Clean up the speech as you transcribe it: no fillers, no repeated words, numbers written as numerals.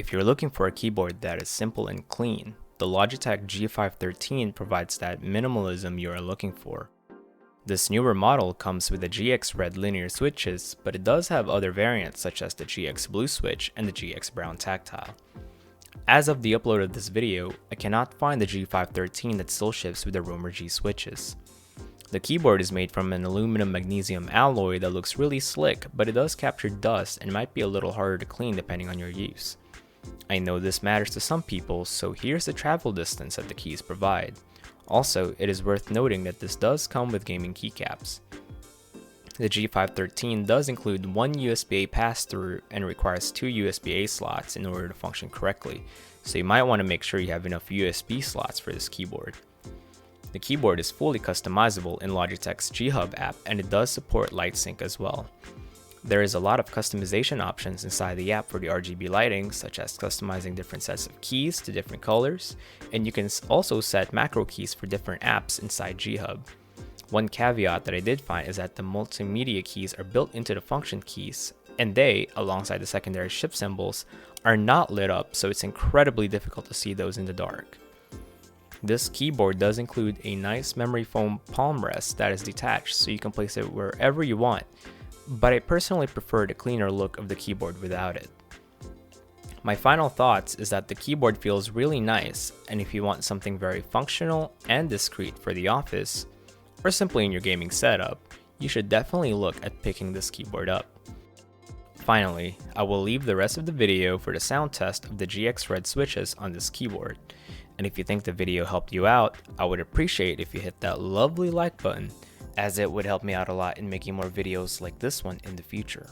If you're looking for a keyboard that is simple and clean, the Logitech G513 provides that minimalism you are looking for. This newer model comes with the GX Red linear switches, but it does have other variants such as the GX Blue switch and the GX Brown tactile. As of the upload of this video, I cannot find the G513 that still ships with the Romer G switches. The keyboard is made from an aluminum magnesium alloy that looks really slick, but it does capture dust and might be a little harder to clean depending on your use. I know this matters to some people, so here's the travel distance that the keys provide. Also, it is worth noting that this does come with gaming keycaps. The G513 does include one USB-A pass-through and requires two USB-A slots in order to function correctly, so you might want to make sure you have enough USB slots for this keyboard. The keyboard is fully customizable in Logitech's G-Hub app, and it does support light sync as well. There is a lot of customization options inside the app for the RGB lighting, such as customizing different sets of keys to different colors, and you can also set macro keys for different apps inside G-Hub. One caveat that I did find is that the multimedia keys are built into the function keys, and they, alongside the secondary ship symbols, are not lit up, so it's incredibly difficult to see those in the dark. This keyboard does include a nice memory foam palm rest that is detached, so you can place it wherever you want, but I personally prefer the cleaner look of the keyboard without it. My final thoughts is that the keyboard feels really nice, and if you want something very functional and discreet for the office, or simply in your gaming setup, you should definitely look at picking this keyboard up. Finally, I will leave the rest of the video for the sound test of the GX Red switches on this keyboard, and if you think the video helped you out, I would appreciate if you hit that lovely like button, as it would help me out a lot in making more videos like this one in the future.